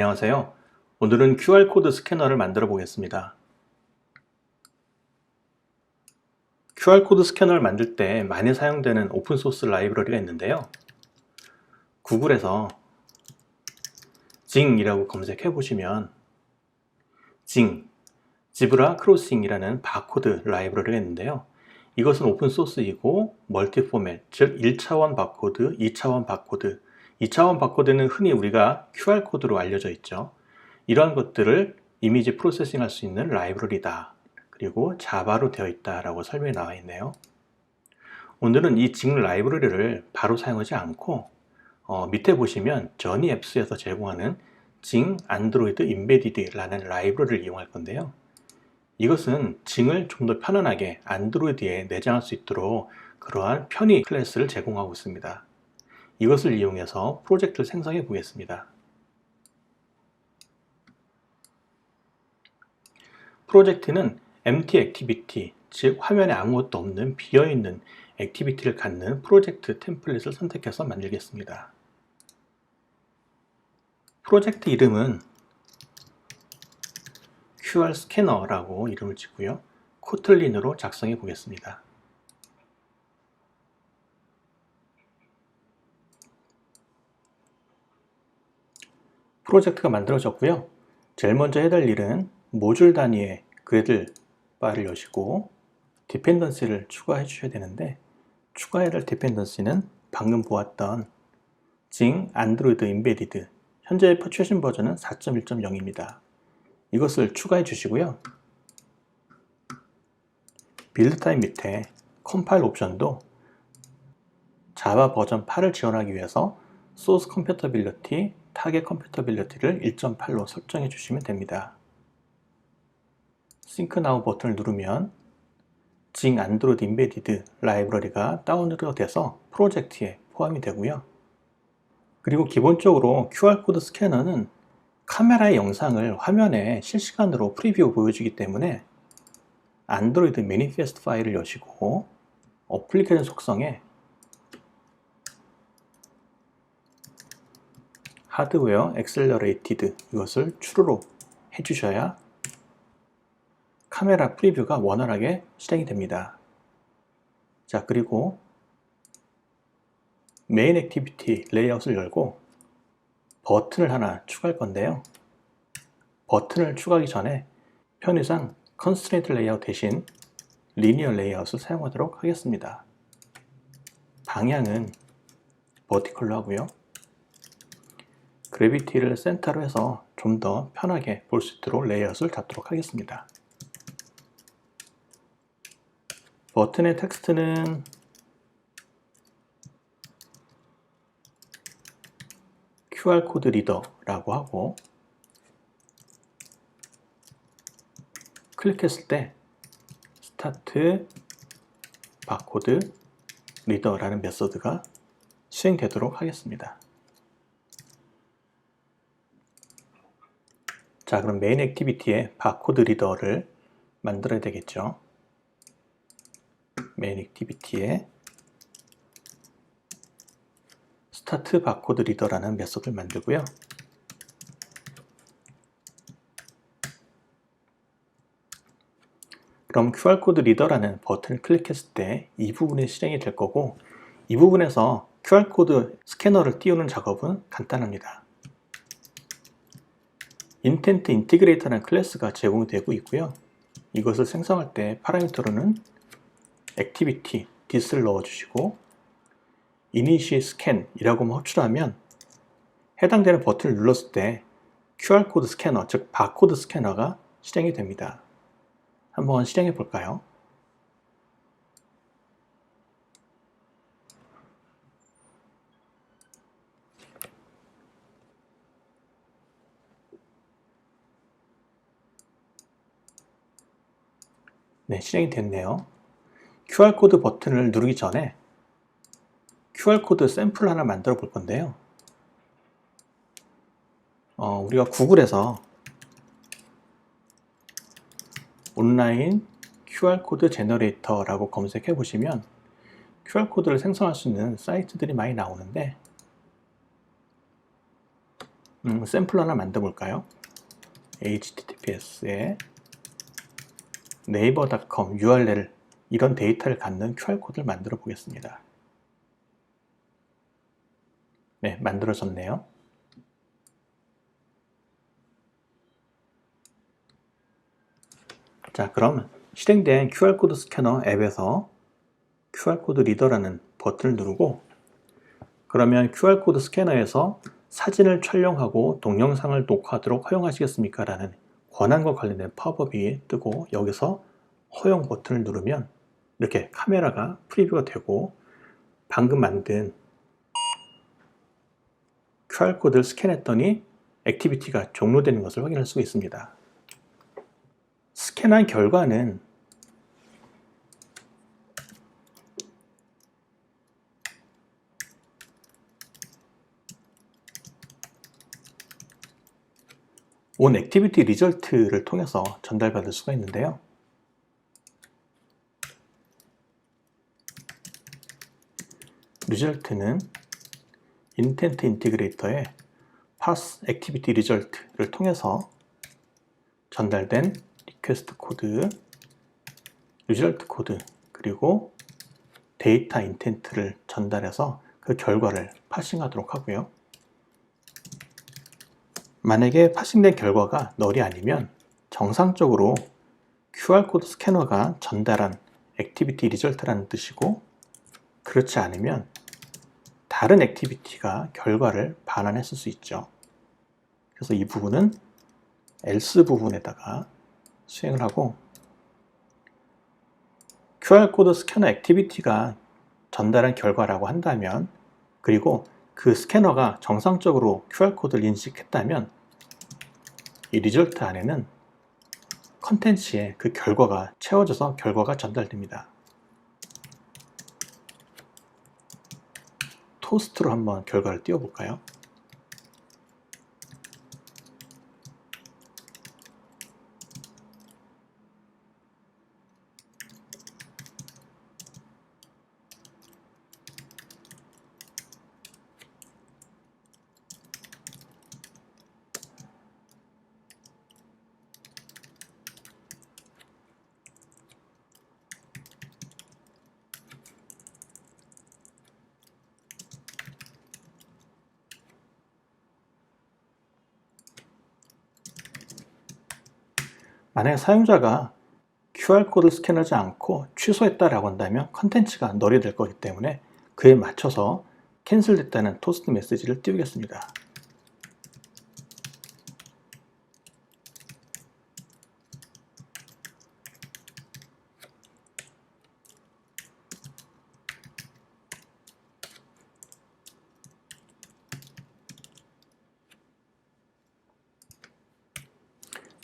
안녕하세요. 오늘은 QR코드 스캐너를 만들어 보겠습니다. QR코드 스캐너를 만들 때 많이 사용되는 오픈소스 라이브러리가 있는데요. 구글에서 Zing이라고 검색해 보시면 Zing, 지브라 크로싱이라는 바코드 라이브러리가 있는데요. 이것은 오픈소스이고 멀티 포맷, 즉 1차원 바코드, 2차원 바코드, 2차원 바코드는 흔히 우리가 QR코드로 알려져 있죠. 이러한 것들을 이미지 프로세싱 할 수 있는 라이브러리다. 그리고 자바로 되어 있다라고 설명이 나와 있네요. 오늘은 이 Zing 라이브러리를 바로 사용하지 않고 밑에 보시면 저니 앱스에서 제공하는 Zing 안드로이드 임베디드라는 라이브러리를 이용할 건데요. 이것은 Zing을 좀 더 편안하게 안드로이드에 내장할 수 있도록 그러한 편의 클래스를 제공하고 있습니다. 이것을 이용해서 프로젝트를 생성해 보겠습니다. 프로젝트는 empty activity, 즉 화면에 아무것도 없는 비어있는 액티비티를 갖는 프로젝트 템플릿을 선택해서 만들겠습니다. 프로젝트 이름은 QR 스캐너라고 이름을 짓고요. 코틀린으로 작성해 보겠습니다. 프로젝트가 만들어졌고요. 제일 먼저 해야 될 일은 모듈 단위의 그래들 바를 여시고 디펜던시를 추가해 주셔야 되는데, 추가해야 될 디펜던시는 방금 보았던 Zing 안드로이드 임베디드, 현재 최신 버전은 4.1.0입니다. 이것을 추가해 주시고요. 빌드 타입 밑에 컴파일 옵션도 자바 버전 8을 지원하기 위해서 소스 컴패터빌리티, 타겟 컴패터빌리티를 1.8로 설정해 주시면 됩니다. 싱크 나우 버튼을 누르면 Zing 안드로이드 임베디드 라이브러리가 다운로드가 돼서 프로젝트에 포함이 되고요. 그리고 기본적으로 QR코드 스캐너는 카메라의 영상을 화면에 실시간으로 프리뷰 보여주기 때문에 안드로이드 매니페스트 파일을 여시고 어플리케이션 속성에 하드웨어 엑셀러레이티드 이것을 true로 해주셔야 카메라 프리뷰가 원활하게 실행이 됩니다. 자, 그리고 메인 액티비티 레이아웃을 열고 버튼을 하나 추가할 건데요. 버튼을 추가하기 전에 편의상 컨스트레인트 레이아웃 대신 리니어 레이아웃을 사용하도록 하겠습니다. 방향은 버티컬로 하고요. 그래비티를 센터로 해서 좀 더 편하게 볼 수 있도록 레이아웃을 잡도록 하겠습니다. 버튼의 텍스트는 QR코드 리더라고 하고, 클릭했을 때 스타트 바코드 리더라는 메서드가 수행되도록 하겠습니다. 자, 그럼 메인 액티비티에 바코드 리더를 만들어야 되겠죠. 메인 액티비티에 스타트 바코드 리더라는 메서드를 만들고요. 그럼 QR코드 리더라는 버튼을 클릭했을 때 이 부분이 실행이 될 거고, 이 부분에서 QR코드 스캐너를 띄우는 작업은 간단합니다. 인텐트 인티그레이터라는 클래스가 제공되고 있고요. 이것을 생성할 때 파라미터로는 액티비티 this를 넣어주시고 initiate scan 이라고만 호출하면 해당되는 버튼을 눌렀을 때 QR코드 스캐너, 즉 바코드 스캐너가 실행이 됩니다. 한번 실행해 볼까요? 네, 실행이 됐네요. QR코드 버튼을 누르기 전에 QR코드 샘플 하나 만들어 볼 건데요. 우리가 구글에서 온라인 QR코드 제너레이터라고 검색해 보시면 QR코드를 생성할 수 있는 사이트들이 많이 나오는데, 샘플 하나 만들어 볼까요? https에 네이버.com URL 이런 데이터를 갖는 QR코드를 만들어 보겠습니다. 네, 만들어졌네요. 자, 그럼 실행된 QR코드 스캐너 앱에서 QR코드 리더라는 버튼을 누르고, 그러면 QR코드 스캐너에서 사진을 촬영하고 동영상을 녹화하도록 허용하시겠습니까? 라는 권한과 관련된 팝업이 뜨고, 여기서 허용 버튼을 누르면 이렇게 카메라가 프리뷰가 되고 방금 만든 QR코드를 스캔했더니 액티비티가 종료되는 것을 확인할 수가 있습니다. 스캔한 결과는 온 액티비티 리절트를 통해서 전달받을 수가 있는데요. 리절트는 인텐트 인티그레이터의 pass activity result를 통해서 전달된 리퀘스트 코드, 리절트 코드, 그리고 데이터 인텐트를 전달해서 그 결과를 파싱하도록 하고요. 만약에 파싱된 결과가 널이 아니면 정상적으로 QR코드 스캐너가 전달한 액티비티 리절트라는 뜻이고, 그렇지 않으면 다른 액티비티가 결과를 반환했을 수 있죠. 그래서 이 부분은 else 부분에다가 수행을 하고, QR코드 스캐너 액티비티가 전달한 결과라고 한다면, 그리고 그 스캐너가 정상적으로 QR코드를 인식했다면 이 리절트 안에는 컨텐츠에 그 결과가 채워져서 결과가 전달됩니다. 토스트로 한번 결과를 띄워볼까요? 만약에 사용자가 QR코드를 스캔하지 않고 취소했다라고 한다면 컨텐츠가 널이 될 거기 때문에 그에 맞춰서 캔슬됐다는 토스트 메시지를 띄우겠습니다.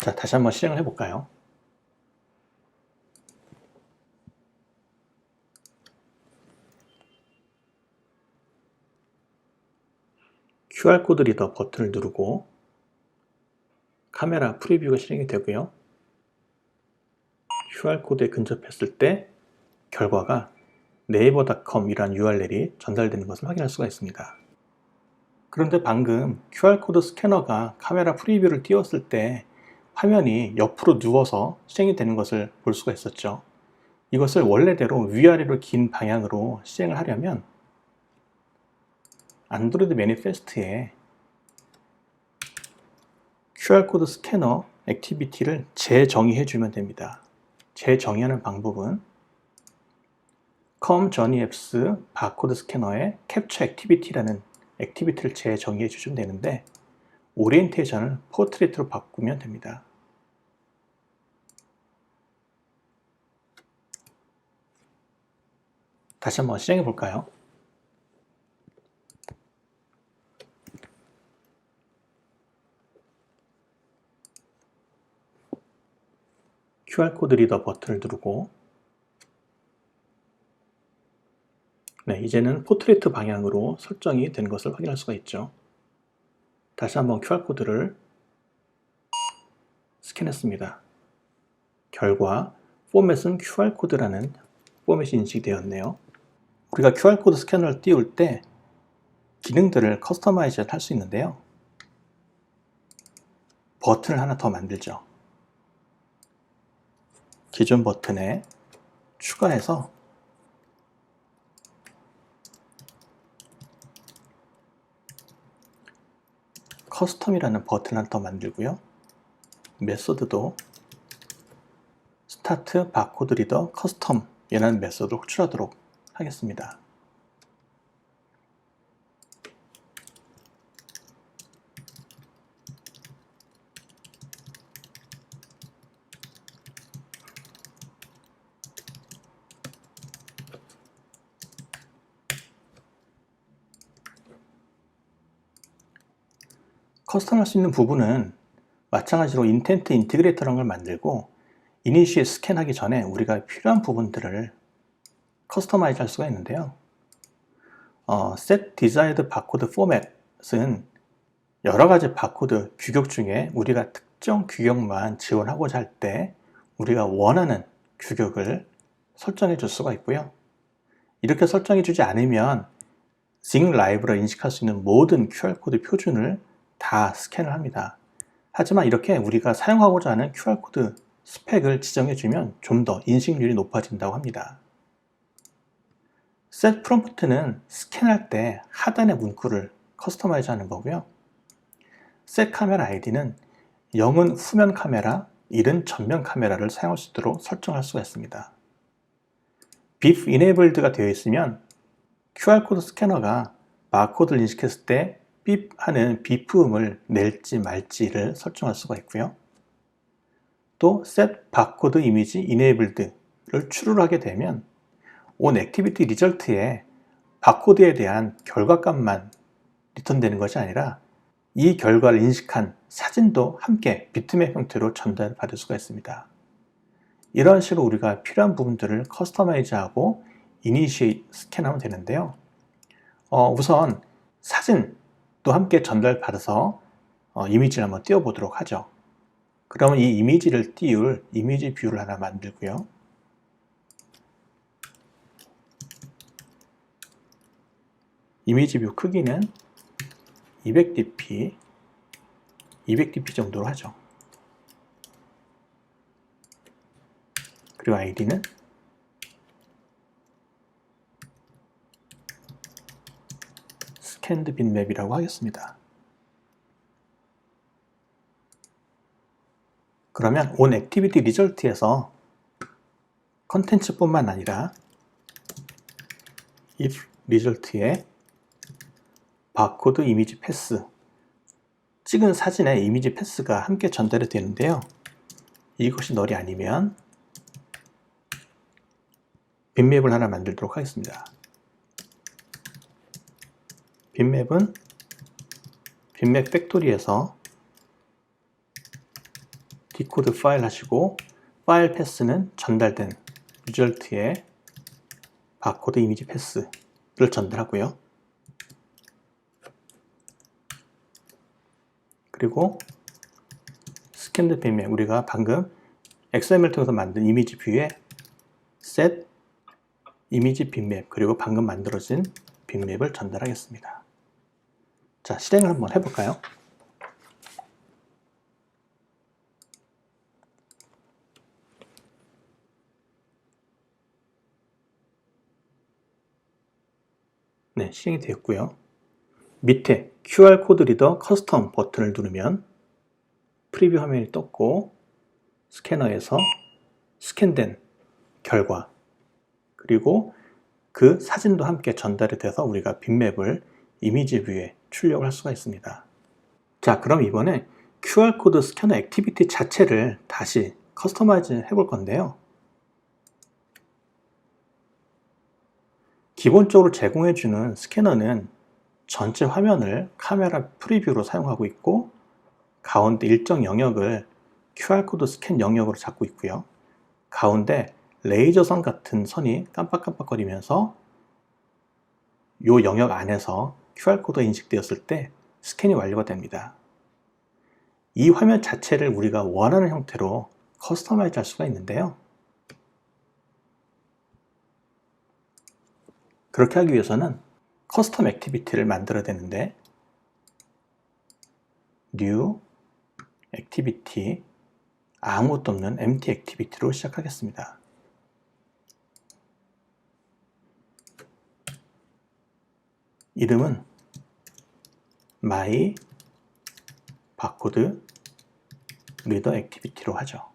자, 다시 한번 실행을 해볼까요? QR코드 리더 버튼을 누르고 카메라 프리뷰가 실행이 되고요. QR코드에 근접했을 때 결과가 네이버.com 이란 URL이 전달되는 것을 확인할 수가 있습니다. 그런데 방금 QR코드 스캐너가 카메라 프리뷰를 띄웠을 때 화면이 옆으로 누워서 실행이 되는 것을 볼 수가 있었죠. 이것을 원래대로 위아래로 긴 방향으로 실행을 하려면 안드로이드 매니페스트에 QR코드 스캐너 액티비티를 재정의해 주면 됩니다. 재정의하는 방법은 com journey apps 바코드 스캐너에 capture activity라는 액티비티를 재정의해 주시면 되는데, 오리엔테이션을 포트레이트로 바꾸면 됩니다. 다시 한번 실행해 볼까요? QR코드 리더 버튼을 누르고, 네, 이제는 포트레이트 방향으로 설정이 된 것을 확인할 수가 있죠. 다시 한번 QR코드를 스캔했습니다. 결과 포맷은 QR코드라는 포맷이 인식되었네요. 우리가 QR코드 스캐너를 띄울 때 기능들을 커스터마이즈 할 수 있는데요. 버튼을 하나 더 만들죠. 기존 버튼에 추가해서 커스텀이라는 버튼을 하나 더 만들고요. 메소드도 스타트 바코드 리더 커스텀이라는 메소드를 호출하도록 하겠습니다. 커스텀할 수 있는 부분은 마찬가지로 인텐트 인티그레이터라는 걸 만들고 이니시에 스캔하기 전에 우리가 필요한 부분들을 커스터마이즈 할 수가 있는데요. Set Desired Barcode Format은 여러가지 바코드 규격 중에 우리가 특정 규격만 지원하고자 할 때 우리가 원하는 규격을 설정해 줄 수가 있고요. 이렇게 설정해 주지 않으면 Zing 라이브러리 인식할 수 있는 모든 QR코드 표준을 다 스캔을 합니다. 하지만 이렇게 우리가 사용하고자 하는 QR코드 스펙을 지정해 주면 좀 더 인식률이 높아진다고 합니다. Set Prompt는 스캔할 때 하단의 문구를 커스터마이즈 하는 거고요. Set Camera ID는 0은 후면 카메라, 1은 전면 카메라를 사용할 수 있도록 설정할 수가 있습니다. BIF Enabled가 되어 있으면 QR코드 스캐너가 바코드를 인식했을 때 삐 하는 비프음을 낼지 말지를 설정할 수가 있고요. 또 Set Barcode Image Enabled를 추루를 하게 되면 on Activity Result에 바코드에 대한 결과값만 리턴되는 것이 아니라 이 결과를 인식한 사진도 함께 비트맵 형태로 전달받을 수가 있습니다. 이런 식으로 우리가 필요한 부분들을 커스터마이즈하고 이니시에이트 스캔하면 되는데요. 우선 사진도 함께 전달받아서 이미지를 한번 띄워보도록 하죠. 그러면 이 이미지를 띄울 이미지 뷰를 하나 만들고요. 이미지 뷰 크기는 200dp 정도로 하죠. 그리고 아이디는 스캔드 빈맵이라고 하겠습니다. 그러면 on activity result에서 컨텐츠뿐만 아니라 if result에 바코드 이미지 패스, 찍은 사진의 이미지 패스가 함께 전달이 되는데요. 이것이 널이 아니면 빈맵을 하나 만들도록 하겠습니다. 빈맵은 빈맵 팩토리에서 디코드 파일 하시고 파일 패스는 전달된 리절트에 바코드 이미지 패스를 전달하고요. 그리고 스캔드 빈맵, 우리가 방금 XML 통해서 만든 이미지 뷰에 set 이미지 빈맵, 그리고 방금 만들어진 빈맵을 전달하겠습니다. 자, 실행을 한번 해볼까요? 네, 실행이 되었고요. 밑에 QR코드 리더 커스텀 버튼을 누르면 프리뷰 화면이 떴고 스캐너에서 스캔된 결과 그리고 그 사진도 함께 전달이 돼서 우리가 빈맵을 이미지 뷰에 출력을 할 수가 있습니다. 자, 그럼 이번에 QR코드 스캐너 액티비티 자체를 다시 커스터마이즈 해볼 건데요. 기본적으로 제공해주는 스캐너는 전체 화면을 카메라 프리뷰로 사용하고 있고 가운데 일정 영역을 QR코드 스캔 영역으로 잡고 있고요. 가운데 레이저선 같은 선이 깜빡깜빡거리면서 이 영역 안에서 QR코드가 인식되었을 때 스캔이 완료가 됩니다. 이 화면 자체를 우리가 원하는 형태로 커스터마이즈 할 수가 있는데요. 그렇게 하기 위해서는 커스텀 액티비티를 만들어야 되는데 New 액티비티, 아무것도 없는 empty 액티비티로 시작하겠습니다. 이름은 my 바코드 리더 액티비티로 하죠.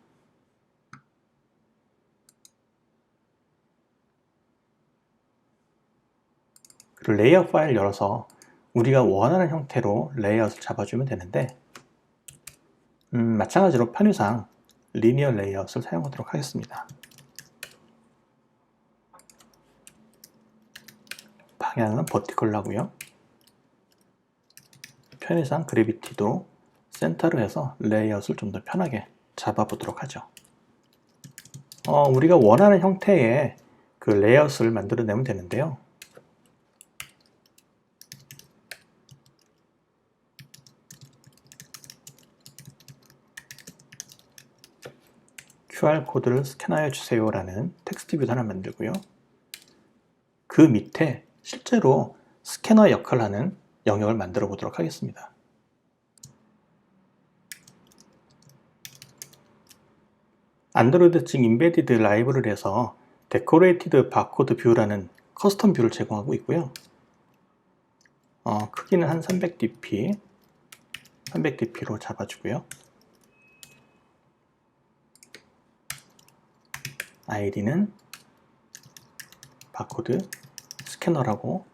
그리고 레이아웃 파일을 열어서 우리가 원하는 형태로 레이아웃을 잡아주면 되는데 마찬가지로 편의상 리니어 레이아웃을 사용하도록 하겠습니다. 방향은 버티컬로 하고요. 편의상 그래비티도 센터로 해서 레이아웃을 좀 더 편하게 잡아보도록 하죠. 우리가 원하는 형태의 그 레이아웃을 만들어내면 되는데요. QR코드를 스캔하여 주세요 라는 텍스트 뷰도 하나 만들고요. 그 밑에 실제로 스캐너 역할을 하는 영역을 만들어 보도록 하겠습니다. 안드로이드 측 인베디드 라이브러리를 해서 데코레이티드 바코드 뷰라는 커스텀 뷰를 제공하고 있고요. 크기는 한 300dp로 잡아주고요. 아이디는 바코드 스캐너라고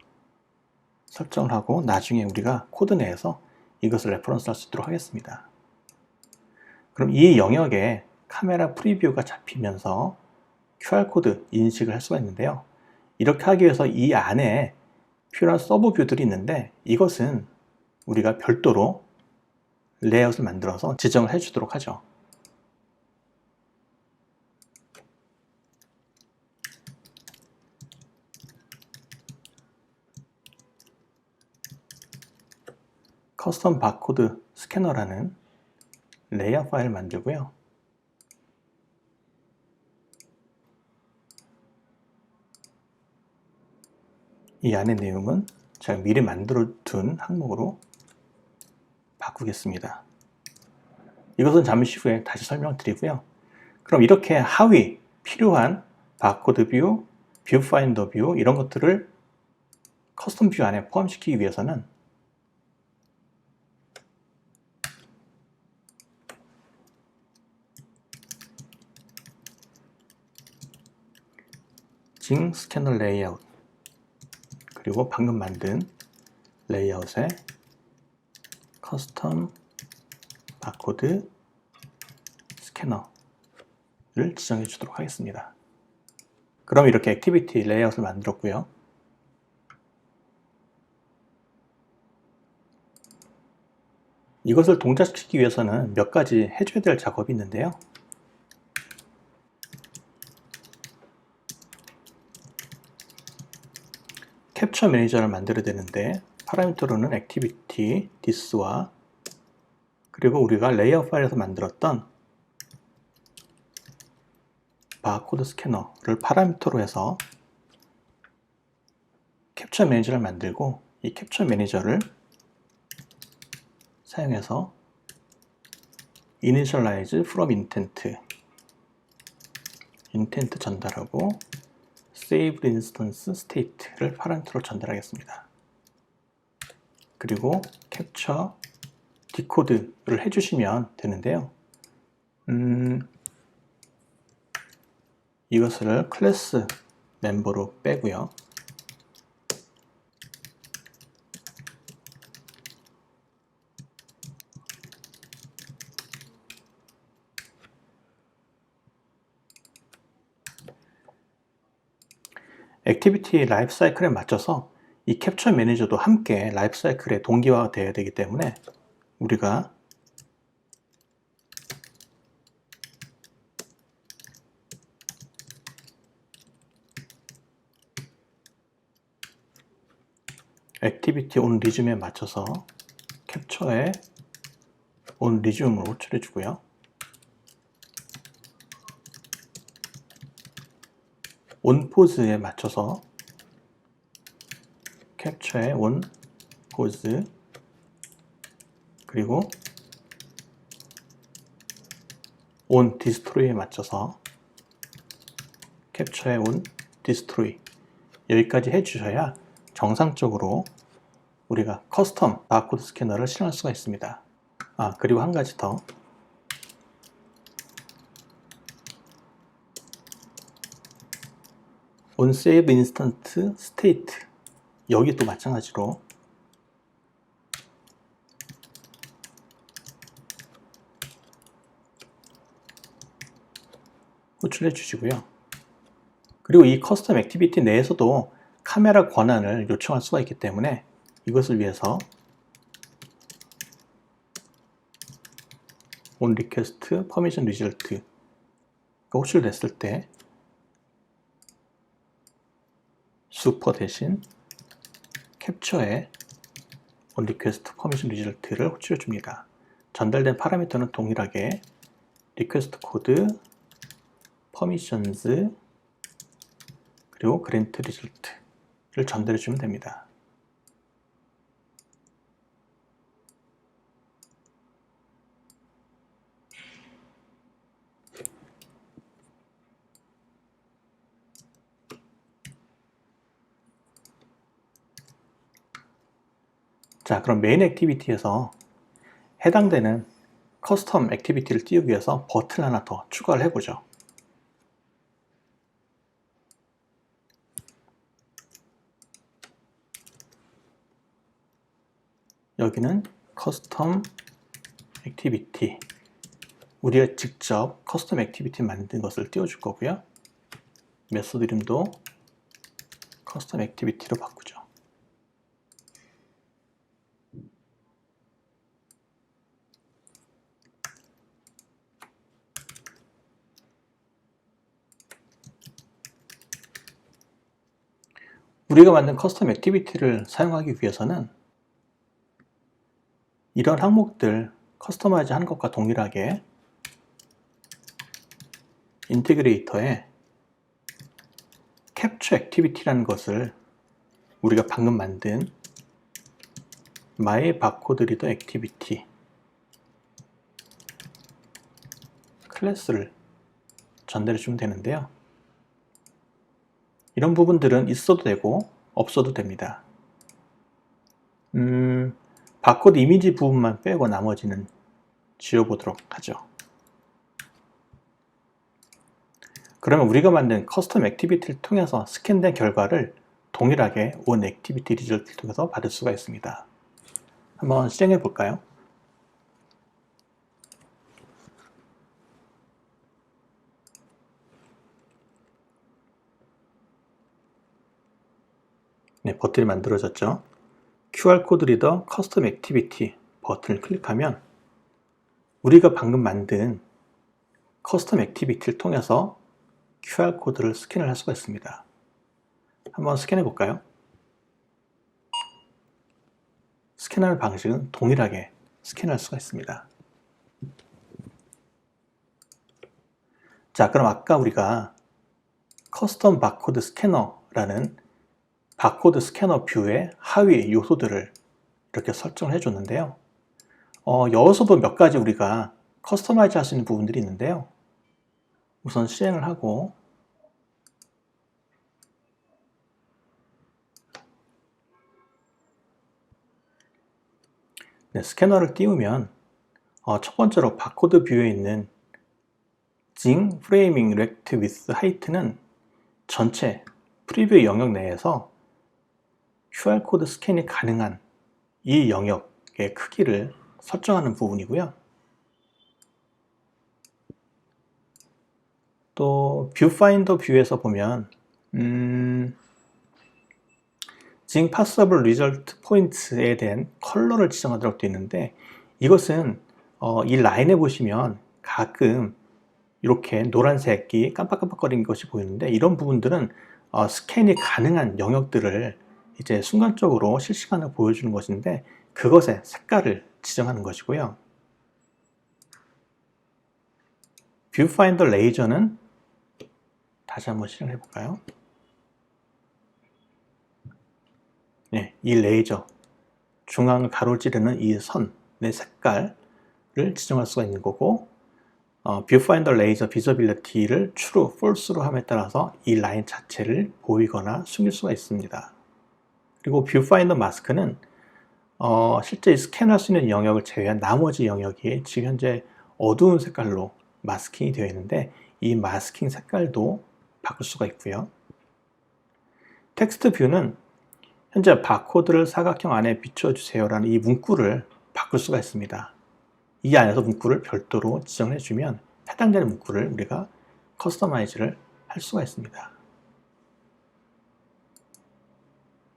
설정을 하고 나중에 우리가 코드 내에서 이것을 레퍼런스 할 수 있도록 하겠습니다. 그럼 이 영역에 카메라 프리뷰가 잡히면서 QR코드 인식을 할 수가 있는데요. 이렇게 하기 위해서 이 안에 필요한 서브 뷰들이 있는데 이것은 우리가 별도로 레이아웃을 만들어서 지정을 해 주도록 하죠. 커스텀 바코드 스캐너라는 레이아웃 파일을 만들고요. 이 안의 내용은 제가 미리 만들어 둔 항목으로 바꾸겠습니다. 이것은 잠시 후에 다시 설명드리고요. 그럼 이렇게 하위 필요한 바코드 뷰, 뷰 파인더 뷰 이런 것들을 커스텀 뷰 안에 포함시키기 위해서는 징 스캐너 레이아웃 그리고 방금 만든 레이아웃에 커스텀 바코드 스캐너를 지정해 주도록 하겠습니다. 그럼 이렇게 액티비티 레이아웃을 만들었고요. 이것을 동작시키기 위해서는 몇 가지 해줘야 될 작업이 있는데요. 캡처 매니저를 만들어야 되는데 파라미터로는 액티비티 this와 그리고 우리가 레이아웃 파일에서 만들었던 바코드 스캐너를 파라미터로 해서 캡처 매니저를 만들고 이 캡처 매니저를 사용해서 initialize from intent 전달하고 saved instance state를 파라미터로 전달하겠습니다. 그리고 캡처 디코드를 해주시면 되는데요. 이것을 클래스 멤버로 빼고요. 액티비티 라이프 사이클에 맞춰서 이 캡처 매니저도 함께 라이프 사이클에 동기화가 되어야 되기 때문에 우리가 액티비티 온 리즘에 맞춰서 캡처에 온 리즘을 호출해 주고요. 온 포즈에 맞춰서 캡처에 온 포즈 그리고 on destroy에 맞춰서 캡처에 on destroy 여기까지 해주셔야 정상적으로 우리가 커스텀 바코드 스캐너를 실행할 수가 있습니다. 그리고 한 가지 더. on save instant state 여기 또 마찬가지로 호출해 주시고요. 그리고 이 커스텀 액티비티 내에서도 카메라 권한을 요청할 수가 있기 때문에 이것을 위해서 on request permission result 호출됐을 때 슈퍼 대신 캡처에 on request permission result를 호출해 줍니다. 전달된 파라미터는 동일하게 request 코드, permissions, 그리고 grant result를 전달해 주면 됩니다. 자, 그럼 메인 액티비티에서 해당되는 커스텀 액티비티를 띄우기 위해서 버튼을 하나 더 추가를 해보죠. 여기는 커스텀 액티비티 우리가 직접 커스텀 액티비티 만든 것을 띄워줄 거고요. 메소드 이름도 커스텀 액티비티로 바꾸죠. 우리가 만든 커스텀 액티비티를 사용하기 위해서는 이런 항목들 커스터마이즈 하는 것과 동일하게 인테그레이터에 캡처 액티비티라는 것을 우리가 방금 만든 my 바코드 리더 액티비티 클래스를 전달해 주면 되는데요. 이런 부분들은 있어도 되고 없어도 됩니다. 바코드 이미지 부분만 빼고 나머지는 지워보도록 하죠. 그러면 우리가 만든 커스텀 액티비티를 통해서 스캔된 결과를 동일하게 on 액티비티 리절트를 통해서 받을 수가 있습니다. 한번 실행해 볼까요? 네, 버튼이 만들어졌죠. QR코드 리더 커스텀 액티비티 버튼을 클릭하면 우리가 방금 만든 커스텀 액티비티를 통해서 QR코드를 스캔을 할 수가 있습니다. 한번 스캔해 볼까요? 스캔하는 방식은 동일하게 스캔할 수가 있습니다. 자, 그럼 아까 우리가 커스텀 바코드 스캐너라는 바코드 스캐너 뷰의 하위 요소들을 이렇게 설정을 해줬는데요. 여기서도 몇 가지 우리가 커스터마이즈 할 수 있는 부분들이 있는데요. 우선 실행을 하고 네, 스캐너를 띄우면 첫 번째로 바코드 뷰에 있는 Zing Framing Rect with Height는 전체 프리뷰 영역 내에서 QR코드 스캔이 가능한 이 영역의 크기를 설정하는 부분이고요. 또 뷰파인더 뷰에서 보면 Zing Passable Result Points에 대한 컬러를 지정하도록 되어 있는데 이것은 이 라인에 보시면 가끔 이렇게 노란색이 깜빡깜빡거리는 것이 보이는데 이런 부분들은 스캔이 가능한 영역들을 이제 순간적으로 실시간으로 보여주는 것인데 그것의 색깔을 지정하는 것이고요. 뷰파인더 레이저는 다시 한번 실행해 볼까요? 네, 이 레이저 중앙을 가로지르는 이 선의 색깔을 지정할 수가 있는 거고 뷰파인더 레이저 비저빌리티를 true, false로 함에 따라서 이 라인 자체를 보이거나 숨길 수가 있습니다. 그리고 뷰파인더 마스크는 실제 스캔할 수 있는 영역을 제외한 나머지 영역이 지금 현재 어두운 색깔로 마스킹이 되어 있는데 이 마스킹 색깔도 바꿀 수가 있고요. 텍스트 뷰는 현재 바코드를 사각형 안에 비춰주세요 라는 이 문구를 바꿀 수가 있습니다. 이 안에서 문구를 별도로 지정해 주면 해당되는 문구를 우리가 커스터마이즈를 할 수가 있습니다.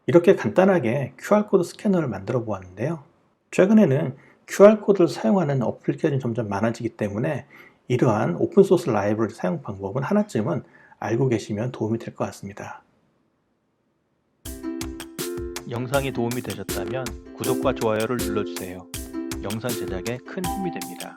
이렇게 간단하게 QR코드 스캐너를 만들어 보았는데요. 최근에는 QR코드를 사용하는 어플리케이션이 점점 많아지기 때문에 이러한 오픈소스 라이브러리 사용 방법은 하나쯤은 알고 계시면 도움이 될 것 같습니다. 영상이 도움이 되셨다면 구독과 좋아요를 눌러주세요. 영상 제작에 큰 힘이 됩니다.